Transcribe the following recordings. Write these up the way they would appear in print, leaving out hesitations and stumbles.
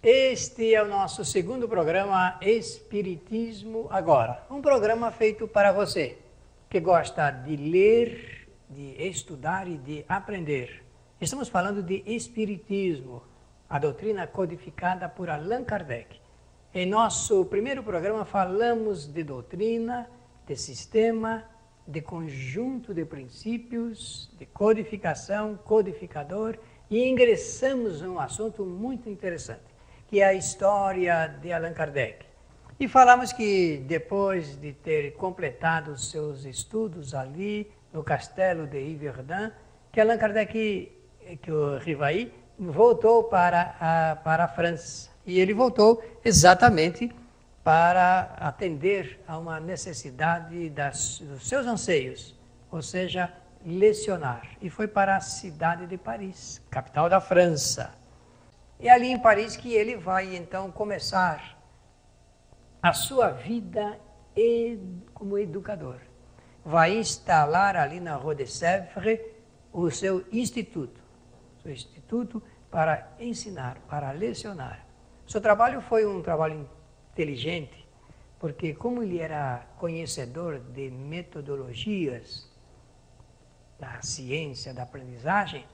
Este é o nosso segundo programa Espiritismo Agora. Um programa feito para você que gosta de ler, de estudar e de aprender. Estamos falando de Espiritismo, a doutrina codificada por Allan Kardec. Em nosso primeiro programa falamos de doutrina, de sistema, de conjunto de princípios, de codificação, codificador, e ingressamos num assunto muito interessante, que é a história de Allan Kardec. E falamos que depois de ter completado os seus estudos ali no castelo de Yverdun, que Allan Kardec, que o Rivaí, voltou para a França. E ele voltou exatamente para atender a uma necessidade dos seus anseios, ou seja, lecionar. E foi para a cidade de Paris, capital da França. É ali em Paris que ele vai então começar a sua vida como educador. Vai instalar ali na Rue de Sèvres o seu instituto para ensinar, para lecionar. Seu trabalho foi um trabalho inteligente, porque como ele era conhecedor de metodologias da ciência, da aprendizagem,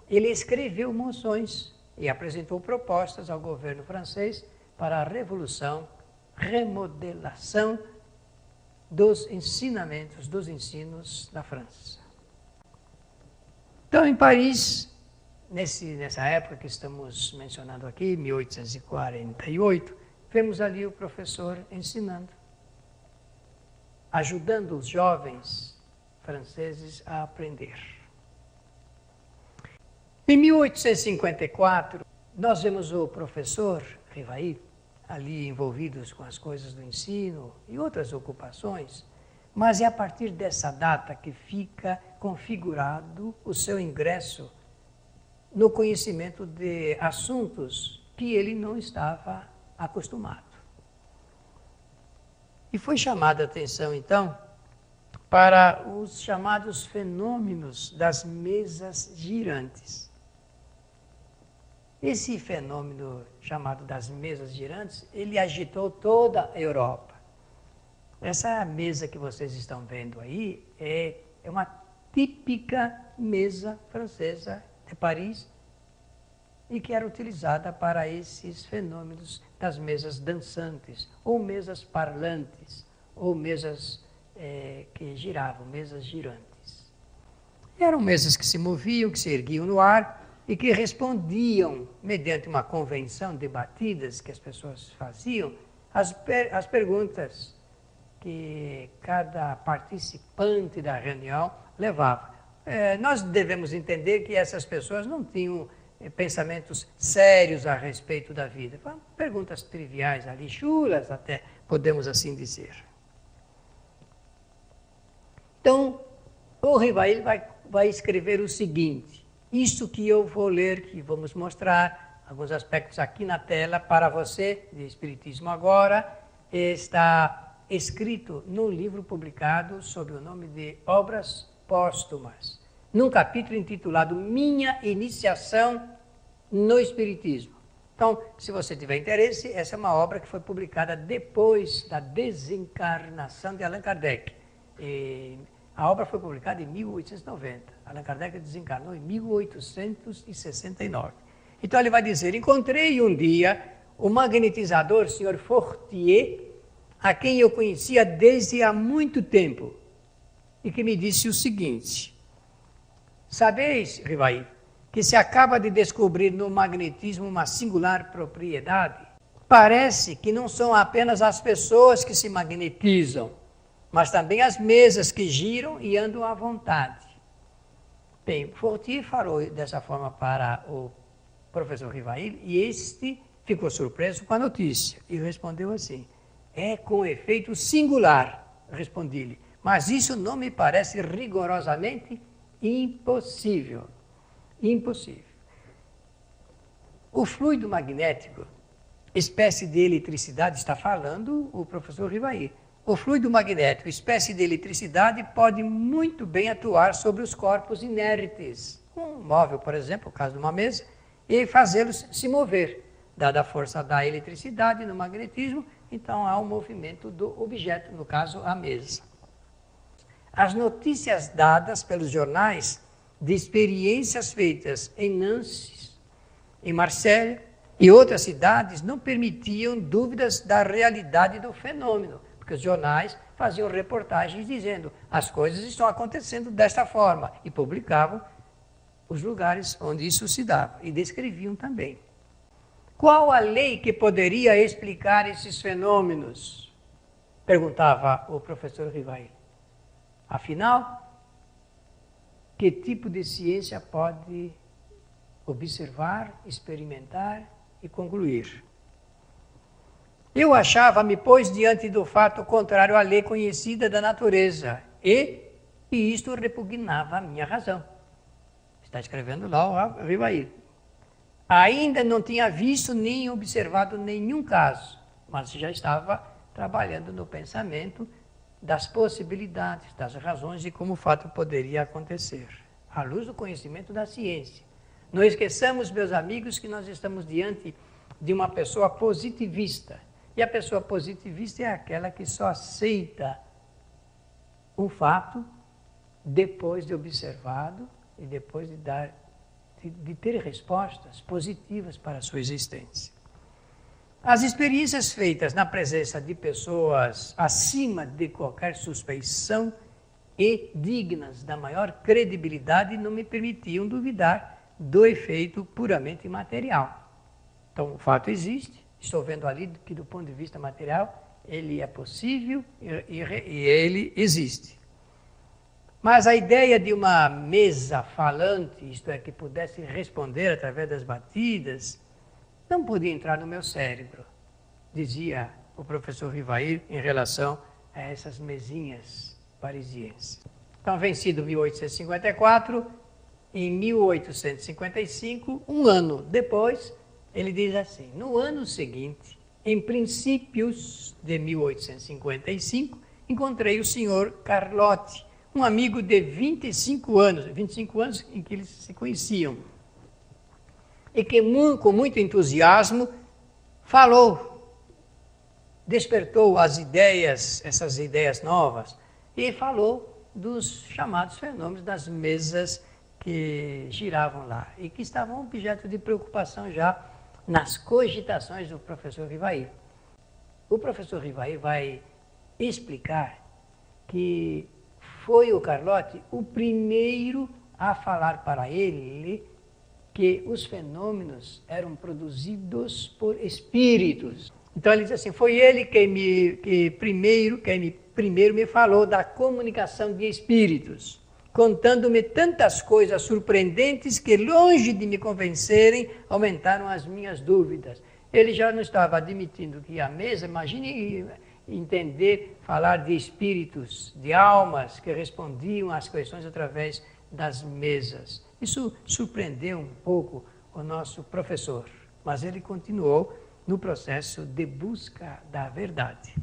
ele escreveu moções e apresentou propostas ao governo francês para a revolução, remodelação dos ensinamentos, dos ensinos da França. Então, em Paris, nessa época que estamos mencionando aqui, 1848, vemos ali o professor ensinando, ajudando os jovens franceses a aprender. Em 1854, nós vemos o professor Rivaí ali envolvidos com as coisas do ensino e outras ocupações, mas é a partir dessa data que fica configurado o seu ingresso no conhecimento de assuntos que ele não estava acostumado. E foi chamada a atenção, então, para os chamados fenômenos das mesas girantes. Esse fenômeno chamado das mesas girantes, ele agitou toda a Europa. Essa mesa que vocês estão vendo aí é uma típica mesa francesa de Paris e que era utilizada para esses fenômenos das mesas dançantes, ou mesas parlantes, ou mesas que giravam, mesas girantes. Eram mesas que se moviam, que se erguiam no ar e que respondiam, mediante uma convenção de batidas que as pessoas faziam, as perguntas que cada participante da reunião levava. Nós devemos entender que essas pessoas não tinham pensamentos sérios a respeito da vida. Perguntas triviais ali, chulas até, podemos assim dizer. Então, o Rivaí vai escrever o seguinte: isto que eu vou ler, que vamos mostrar alguns aspectos aqui na tela para você, de Espiritismo Agora, está escrito num livro publicado sob o nome de Obras Póstumas, num capítulo intitulado Minha Iniciação no Espiritismo. Então, se você tiver interesse, essa é uma obra que foi publicada depois da desencarnação de Allan Kardec. A obra foi publicada em 1890. Allan Kardec desencarnou em 1869. Então ele vai dizer: encontrei um dia o magnetizador Sr. Fortier, a quem eu conhecia desde há muito tempo, e que me disse o seguinte: sabeis, Rivaí, que se acaba de descobrir no magnetismo uma singular propriedade? Parece que não são apenas as pessoas que se magnetizam, mas também as mesas que giram e andam à vontade. Bem, Fortier falou dessa forma para o professor Rivaí e este ficou surpreso com a notícia e respondeu assim: é com efeito singular, respondi-lhe, mas isso não me parece rigorosamente impossível. Impossível. O fluido magnético, espécie de eletricidade, está falando o professor Rivaí. O fluido magnético, espécie de eletricidade, pode muito bem atuar sobre os corpos inertes. Um móvel, por exemplo, no caso de uma mesa, e fazê-los se mover. dada a força da eletricidade no magnetismo, então há um movimento do objeto, no caso, a mesa. As notícias dadas pelos jornais de experiências feitas em Nancy, em Marselha e outras cidades não permitiam dúvidas da realidade do fenômeno, porque os jornais faziam reportagens dizendo as coisas estão acontecendo desta forma e publicavam os lugares onde isso se dava e descreviam também. Qual a lei que poderia explicar esses fenômenos? Perguntava o professor Rivail. Afinal, que tipo de ciência pode observar, experimentar e concluir? Eu achava-me, pois, diante do fato contrário à lei conhecida da natureza, e isto repugnava a minha razão. Está escrevendo lá o Rivail. Ainda não tinha visto nem observado nenhum caso, mas já estava trabalhando no pensamento das possibilidades, das razões de como o fato poderia acontecer, à luz do conhecimento da ciência. Não esqueçamos, meus amigos, que nós estamos diante de uma pessoa positivista. E a pessoa positivista é aquela que só aceita um fato depois de observado e depois de ter respostas positivas para a sua existência. As experiências feitas na presença de pessoas acima de qualquer suspeição e dignas da maior credibilidade não me permitiam duvidar do efeito puramente material. Então, o fato existe, estou vendo ali que do ponto de vista material ele é possível e ele existe. Mas a ideia de uma mesa falante, isto é, que pudesse responder através das batidas, não podia entrar no meu cérebro, dizia o professor Rivail em relação a essas mesinhas parisienses. Então, vencido 1854, em 1855, um ano depois, ele diz assim: no ano seguinte, em princípios de 1855, encontrei o senhor Carlotti, um amigo de 25 anos em que eles se conheciam, e que com muito entusiasmo falou, despertou as ideias, essas ideias novas, e falou dos chamados fenômenos das mesas que giravam lá e que estavam objeto de preocupação já nas cogitações do professor Rivail. O professor Rivail vai explicar que foi o Carlotti o primeiro a falar para ele que os fenômenos eram produzidos por espíritos. Então ele diz assim, foi ele quem primeiro me falou da comunicação de espíritos, contando-me tantas coisas surpreendentes que, longe de me convencerem, aumentaram as minhas dúvidas. Ele já não estava admitindo que a mesa, imagine entender, falar de espíritos, de almas que respondiam às questões através das mesas. Isso surpreendeu um pouco o nosso professor, mas ele continuou no processo de busca da verdade.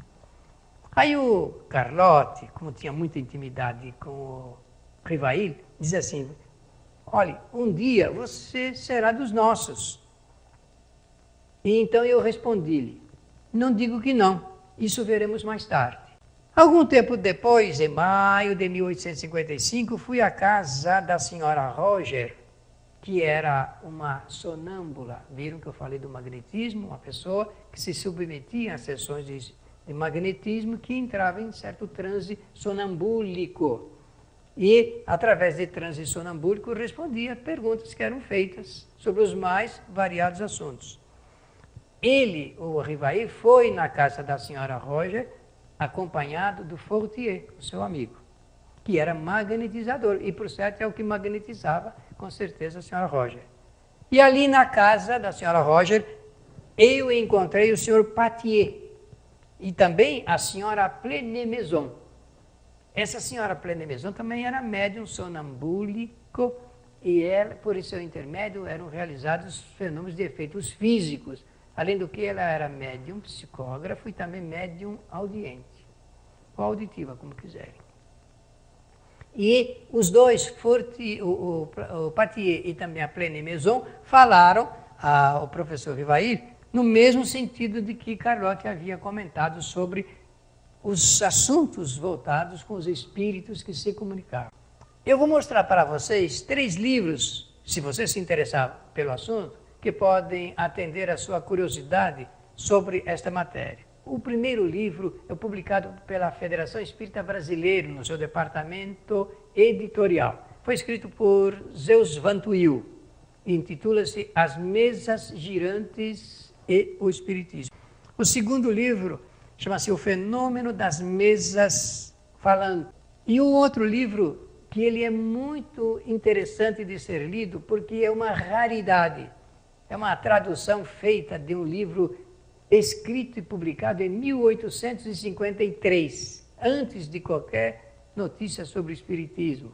Aí o Carlotti, como tinha muita intimidade com o Rivail, diz assim, olha, um dia você será dos nossos. E então eu respondi-lhe, não digo que não, isso veremos mais tarde. Algum tempo depois, em maio de 1855, fui à casa da senhora Roger, que era uma sonâmbula. Viram que eu falei do magnetismo? Uma pessoa que se submetia a sessões de magnetismo que entrava em certo transe sonambúlico. E, através de transe sonambúlico, respondia a perguntas que eram feitas sobre os mais variados assuntos. Ele, o Rivail, foi na casa da senhora Roger, acompanhado do Fortier, o seu amigo, que era magnetizador, e por certo é o que magnetizava, com certeza, a senhora Roger. E ali na casa da senhora Roger, eu encontrei o senhor Patier, e também a senhora Plené-Maison. Essa senhora Plené-Maison também era médium sonambúlico, e ela, por seu intermédio eram realizados fenômenos de efeitos físicos. Além do que, ela era médium psicógrafo e também médium audiente, ou auditiva, como quiserem. E os dois, o Patier e também a Plené-Maison, falaram ao professor Rivail no mesmo sentido de que Carlotti havia comentado sobre os assuntos voltados com os espíritos que se comunicavam. Eu vou mostrar para vocês 3 livros, se você se interessar pelo assunto, que podem atender a sua curiosidade sobre esta matéria. O primeiro livro é publicado pela Federação Espírita Brasileira, no seu departamento editorial. Foi escrito por Zeus Van Tuyl, intitula-se As Mesas Girantes e o Espiritismo. O segundo livro chama-se O Fenômeno das Mesas Falantes. E um outro livro que ele é muito interessante de ser lido, porque é uma raridade. É uma tradução feita de um livro escrito e publicado em 1853, antes de qualquer notícia sobre o Espiritismo,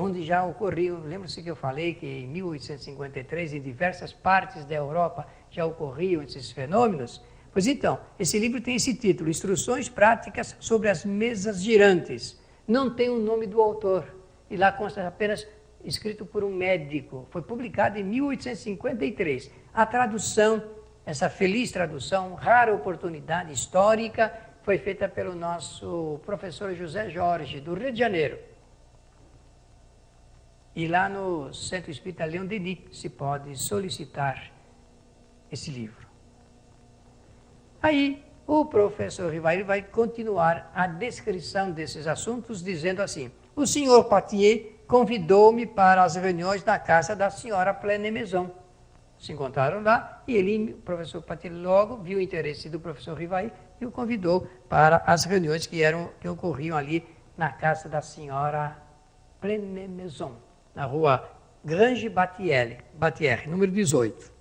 onde já ocorriam, lembra-se que eu falei que em 1853, em diversas partes da Europa, já ocorriam esses fenômenos? Pois então, esse livro tem esse título, Instruções Práticas sobre as Mesas Girantes. Não tem o nome do autor, e lá consta apenas escrito por um médico. Foi publicado em 1853. A tradução, essa feliz tradução, rara oportunidade histórica, foi feita pelo nosso professor José Jorge, do Rio de Janeiro. E lá no Centro Espírita Leon Denis se pode solicitar esse livro. Aí, o professor Rivail vai continuar a descrição desses assuntos, dizendo assim: o senhor Patier convidou-me para as reuniões na casa da senhora Pleine Maison. Se encontraram lá e ele, o professor Patier, logo viu o interesse do professor Rivail e o convidou para as reuniões que ocorriam ali na casa da senhora Pleine Maison, na rua Grange Battier, número 18.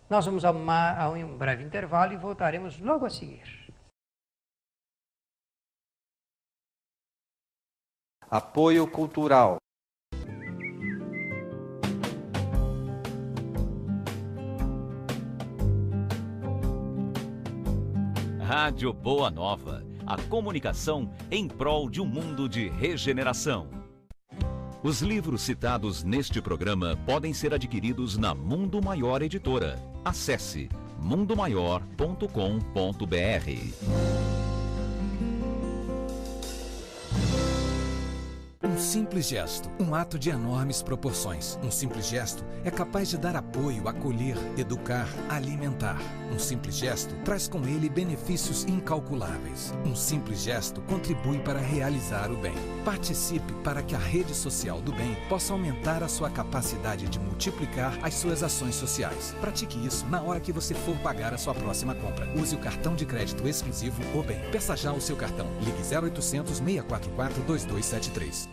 Nós vamos a um breve intervalo e voltaremos logo a seguir. Apoio Cultural. Rádio Boa Nova, a comunicação em prol de um mundo de regeneração. Os livros citados neste programa podem ser adquiridos na Mundo Maior Editora. Acesse mundomaior.com.br. Um simples gesto, um ato de enormes proporções. Um simples gesto é capaz de dar apoio, acolher, educar, alimentar. Um simples gesto traz com ele benefícios incalculáveis. Um simples gesto contribui para realizar o bem. Participe para que a rede social do bem possa aumentar a sua capacidade de multiplicar as suas ações sociais. Pratique isso na hora que você for pagar a sua próxima compra. Use o cartão de crédito exclusivo O Bem. Peça já o seu cartão. Ligue 0800 644 2273.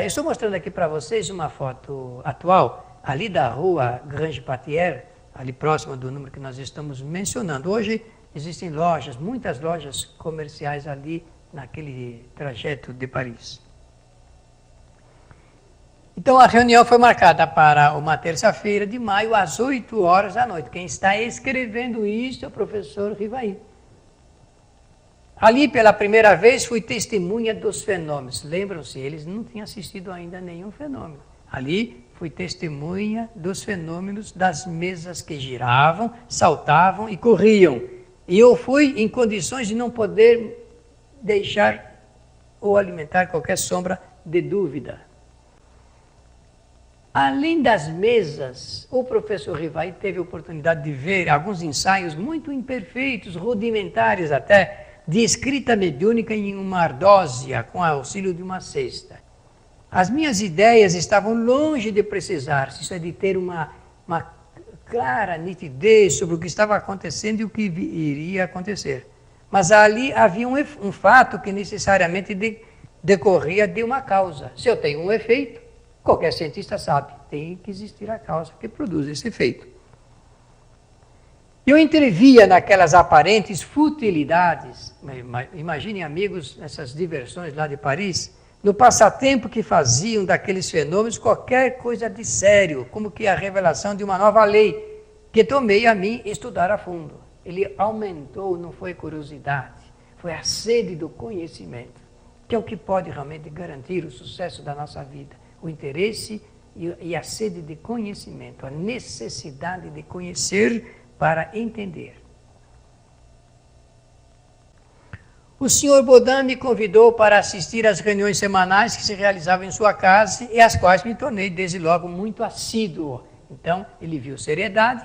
Estou mostrando aqui para vocês uma foto atual, ali da rua Grange Battier, ali próximo do número que nós estamos mencionando. Hoje existem lojas, muitas lojas comerciais ali naquele trajeto de Paris. Então a reunião foi marcada para uma terça-feira de maio, às 8 horas da noite. Quem está escrevendo isso é o professor Rivail. Ali, pela primeira vez, fui testemunha dos fenômenos. Lembram-se, eles não tinham assistido ainda a nenhum fenômeno. Ali, fui testemunha dos fenômenos das mesas que giravam, saltavam e corriam. E eu fui em condições de não poder deixar ou alimentar qualquer sombra de dúvida. Além das mesas, o professor Rivail teve a oportunidade de ver alguns ensaios muito imperfeitos, rudimentares até, de escrita mediúnica em uma ardósia, com auxílio de uma cesta. As minhas ideias estavam longe de precisar, isso é, de ter uma clara nitidez sobre o que estava acontecendo e o que iria acontecer. Mas ali havia um fato que necessariamente decorria de uma causa. Se eu tenho um efeito, qualquer cientista sabe, tem que existir a causa que produz esse efeito. Eu entrevia naquelas aparentes futilidades, imaginem amigos, nessas diversões lá de Paris, no passatempo que faziam daqueles fenômenos qualquer coisa de sério, como que a revelação de uma nova lei, que tomei a mim estudar a fundo. Ele aumentou, não foi curiosidade, foi a sede do conhecimento. que é o que pode realmente garantir o sucesso da nossa vida, o interesse e a sede de conhecimento, a necessidade de conhecer para entender. O Sr. Baudin me convidou para assistir às reuniões semanais que se realizavam em sua casa e às quais me tornei desde logo muito assíduo. Então, ele viu seriedade,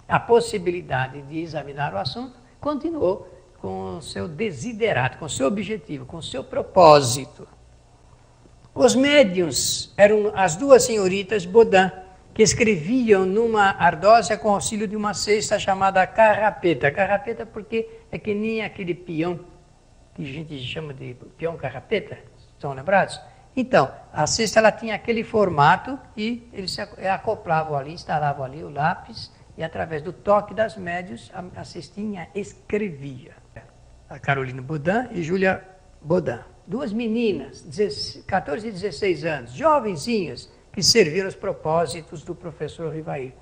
a possibilidade de examinar o assunto, continuou com o seu desiderato, com o seu objetivo, com o seu propósito. Os médiuns eram as duas senhoritas Baudin, que escreviam numa ardósia com auxílio de uma cesta chamada carrapeta. Carrapeta porque é que nem aquele peão, que a gente chama de peão carrapeta, estão lembrados? Então, a cesta ela tinha aquele formato e eles se acoplavam ali, instalavam ali o lápis e através do toque das médios a cestinha escrevia. A Carolina Baudin e Júlia Baudin. Duas meninas, 14 e 16 anos, jovenzinhas, que serviram os propósitos do professor Rivail.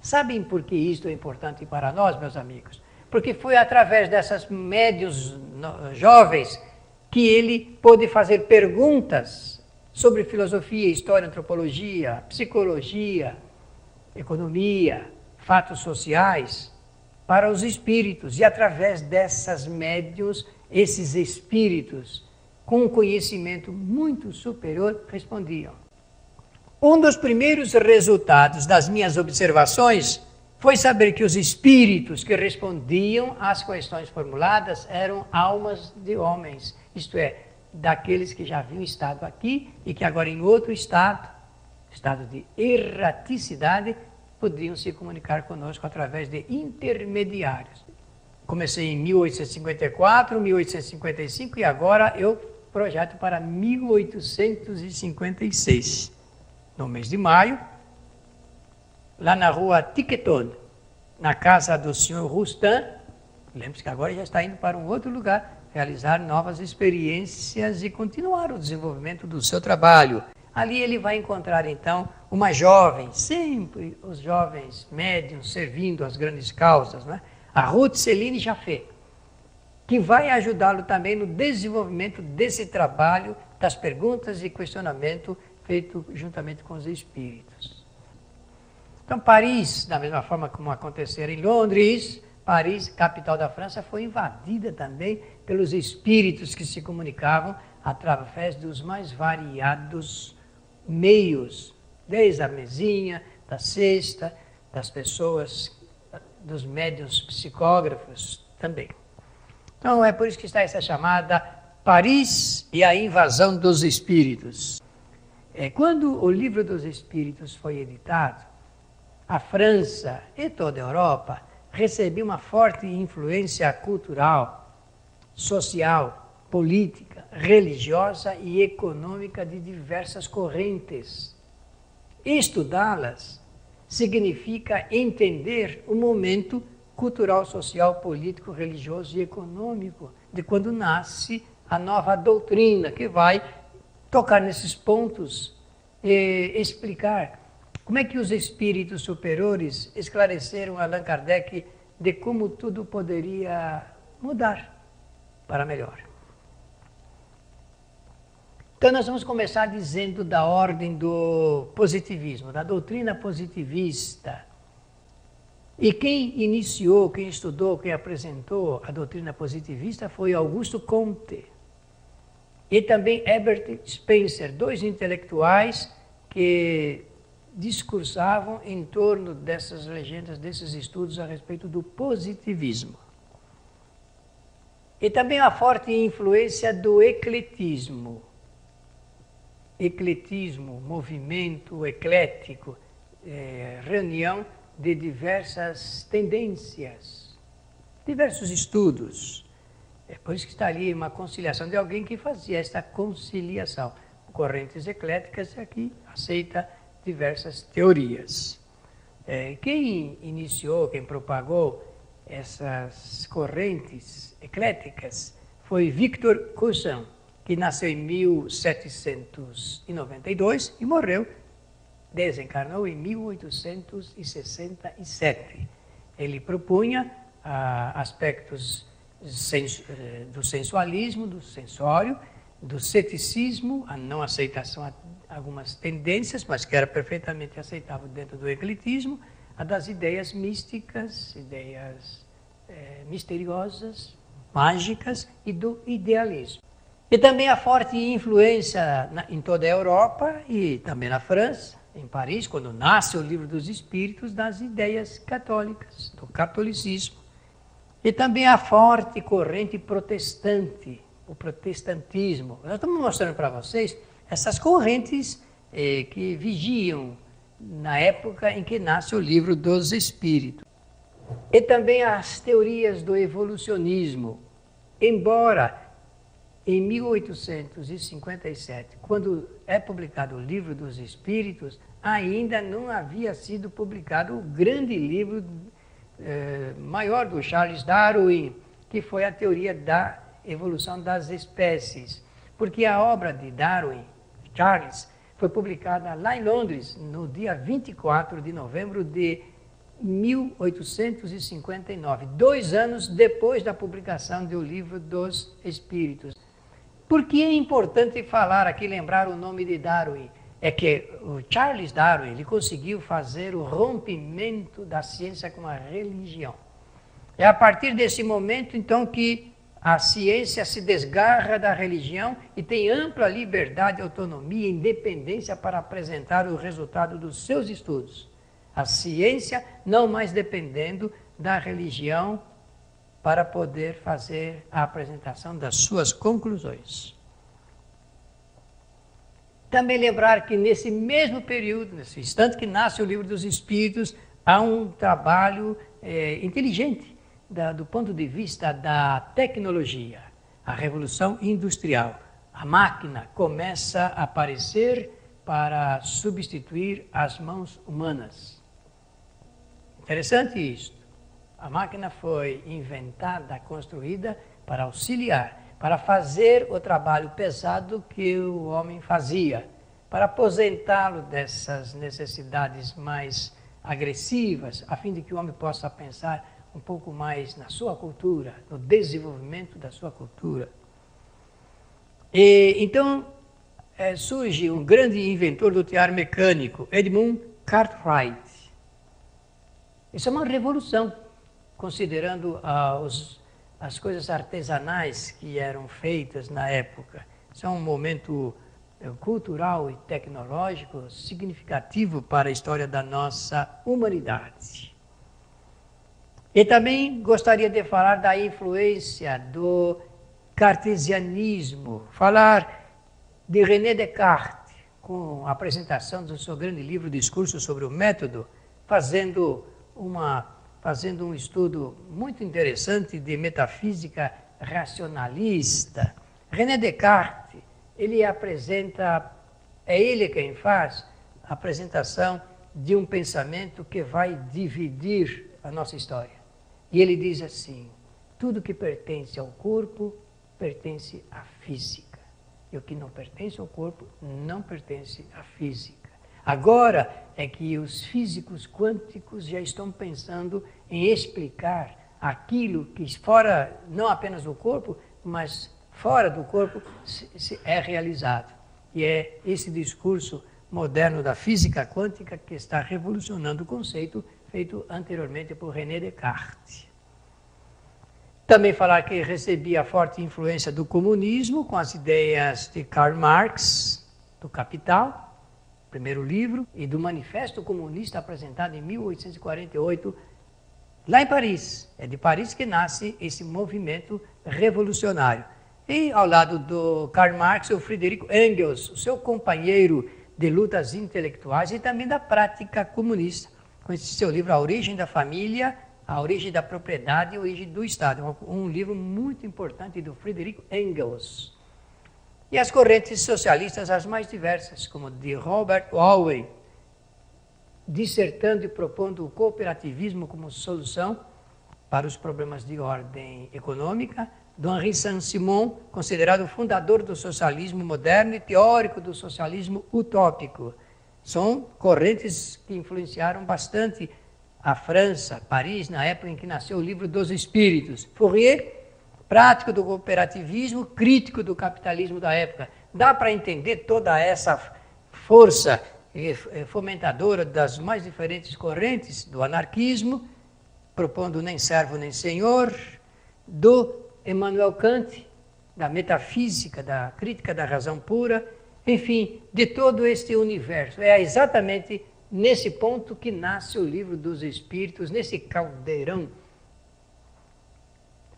Sabem por que isto é importante para nós, meus amigos? Porque foi através dessas médios jovens que ele pôde fazer perguntas sobre filosofia, história, antropologia, psicologia, economia, fatos sociais, para os espíritos. E através dessas médios, esses espíritos, com um conhecimento muito superior, respondiam. Um dos primeiros resultados das minhas observações foi saber que os espíritos que respondiam às questões formuladas eram almas de homens, isto é, daqueles que já haviam estado aqui e que agora em outro estado de erraticidade, poderiam se comunicar conosco através de intermediários. Comecei em 1854, 1855 e agora eu projeto para 1856. No mês de maio, lá na rua Tiqueton, na casa do senhor Roustan, lembre-se que agora já está indo para um outro lugar, realizar novas experiências e continuar o desenvolvimento do seu trabalho. Ali ele vai encontrar então uma jovem, sempre os jovens médiuns servindo às grandes causas, né? A Ruth Celine Jaffé, que vai ajudá-lo também no desenvolvimento desse trabalho, das perguntas e questionamento feito juntamente com os espíritos. Então, Paris, da mesma forma como acontecera em Londres, Paris, capital da França, foi invadida também pelos espíritos que se comunicavam através dos mais variados meios, desde a mesinha, da cesta, das pessoas, dos médiuns psicógrafos também. Então, é por isso que está essa chamada Paris e a invasão dos espíritos. Quando o Livro dos Espíritos foi editado, a França e toda a Europa recebiam uma forte influência cultural, social, política, religiosa e econômica de diversas correntes. Estudá-las significa entender o momento cultural, social, político, religioso e econômico de quando nasce a nova doutrina, que vai tocar nesses pontos e explicar como é que os espíritos superiores esclareceram a Allan Kardec de como tudo poderia mudar para melhor. Então nós vamos começar dizendo da ordem do positivismo, da doutrina positivista. E quem iniciou, quem estudou, quem apresentou a doutrina positivista foi Augusto Comte e também Herbert Spencer, dois intelectuais que discursavam em torno dessas legendas, desses estudos a respeito do positivismo. E também a forte influência do ecletismo. Ecletismo, movimento eclético, reunião de diversas tendências, diversos estudos. É por isso que está ali uma conciliação de alguém que fazia esta conciliação. Correntes ecléticas aqui aceita diversas teorias. Quem iniciou, quem propagou essas correntes ecléticas foi Victor Cousin, que nasceu em 1792 e morreu, desencarnou em 1867. Ele propunha aspectos do sensualismo, do sensório, do ceticismo, a não aceitação a algumas tendências, mas que era perfeitamente aceitável dentro do ecletismo, a das ideias místicas, ideias misteriosas, mágicas e do idealismo. E também a forte influência em toda a Europa e também na França, em Paris, quando nasce o Livro dos Espíritos, das ideias católicas, do catolicismo. E também a forte corrente protestante, o protestantismo. Nós estamos mostrando para vocês essas correntes que vigiam na época em que nasce o Livro dos Espíritos. E também as teorias do evolucionismo. Embora em 1857, quando é publicado o Livro dos Espíritos, ainda não havia sido publicado o grande livro maior do Charles Darwin, que foi a teoria da evolução das espécies. Porque a obra de Darwin, Charles, foi publicada lá em Londres, no dia 24 de novembro de 1859, 2 anos depois da publicação do Livro dos Espíritos. Por que é importante falar aqui, lembrar o nome de Darwin? É que o Charles Darwin ele conseguiu fazer o rompimento da ciência com a religião. É a partir desse momento, então, que a ciência se desgarra da religião e tem ampla liberdade, autonomia e independência para apresentar o resultado dos seus estudos. A ciência não mais dependendo da religião para poder fazer a apresentação das suas conclusões. Também lembrar que nesse mesmo período, nesse instante que nasce o Livro dos Espíritos, há um trabalho inteligente do ponto de vista da tecnologia, a Revolução Industrial. A máquina começa a aparecer para substituir as mãos humanas. Interessante isto. A máquina foi inventada, construída para auxiliar, para fazer o trabalho pesado que o homem fazia, para aposentá-lo dessas necessidades mais agressivas, a fim de que o homem possa pensar um pouco mais na sua cultura, no desenvolvimento da sua cultura. E então surge um grande inventor do tear mecânico, Edmund Cartwright. Isso é uma revolução, considerando as coisas artesanais que eram feitas na época. Isso é um momento cultural e tecnológico significativo para a história da nossa humanidade. E também gostaria de falar da influência do cartesianismo, falar de René Descartes, com a apresentação do seu grande livro Discurso sobre o Método, fazendo um estudo muito interessante de metafísica racionalista. René Descartes, ele apresenta, é ele quem faz a apresentação de um pensamento que vai dividir a nossa história. E ele diz assim: tudo que pertence ao corpo pertence à física. E o que não pertence ao corpo não pertence à física. Agora é que os físicos quânticos já estão pensando em explicar aquilo que fora, não apenas do corpo, mas fora do corpo é realizado. E é esse discurso moderno da física quântica que está revolucionando o conceito feito anteriormente por René Descartes. Também falar que recebia forte influência do comunismo, com as ideias de Karl Marx, do Capital, primeiro livro, e do Manifesto Comunista apresentado em 1848, lá em Paris. É de Paris que nasce esse movimento revolucionário. E ao lado do Karl Marx, o Friedrich Engels, o seu companheiro de lutas intelectuais e também da prática comunista, com esse seu livro A Origem da Família, A Origem da Propriedade e a Origem do Estado. Um livro muito importante do Friedrich Engels. E as correntes socialistas as mais diversas, como de Robert Owen, dissertando e propondo o cooperativismo como solução para os problemas de ordem econômica, do Henri Saint-Simon, considerado o fundador do socialismo moderno e teórico do socialismo utópico. São correntes que influenciaram bastante a França, Paris, na época em que nasceu o Livro dos Espíritos. Fourier prático do cooperativismo, crítico do capitalismo da época. Dá para entender toda essa força fomentadora das mais diferentes correntes do anarquismo, propondo nem servo nem senhor, do Immanuel Kant, da metafísica, da crítica da razão pura, enfim, de todo este universo. É exatamente nesse ponto que nasce o Livro dos Espíritos, nesse caldeirão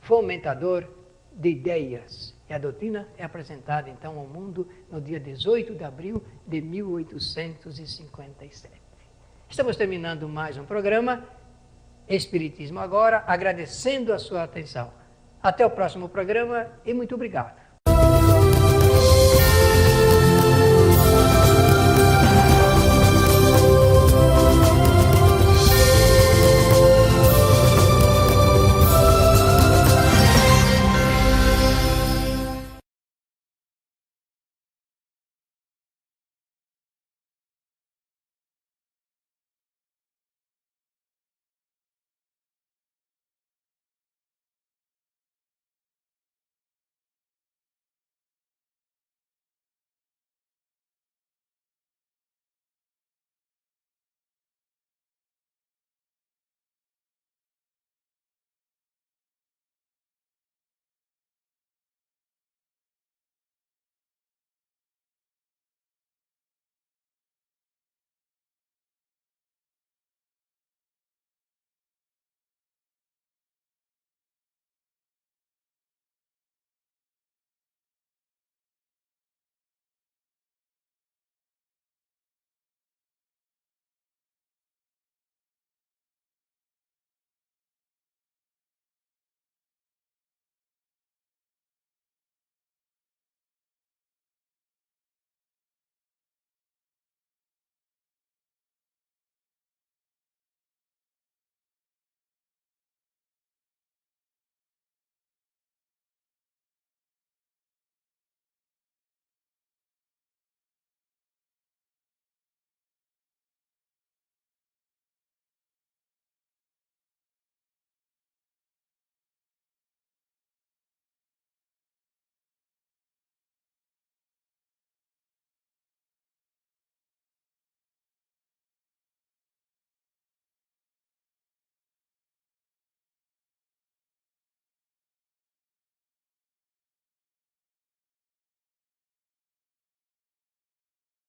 fomentador de ideias. E a doutrina é apresentada, então, ao mundo no dia 18 de abril de 1857. Estamos terminando mais um programa, Espiritismo Agora, agradecendo a sua atenção. Até o próximo programa e muito obrigado.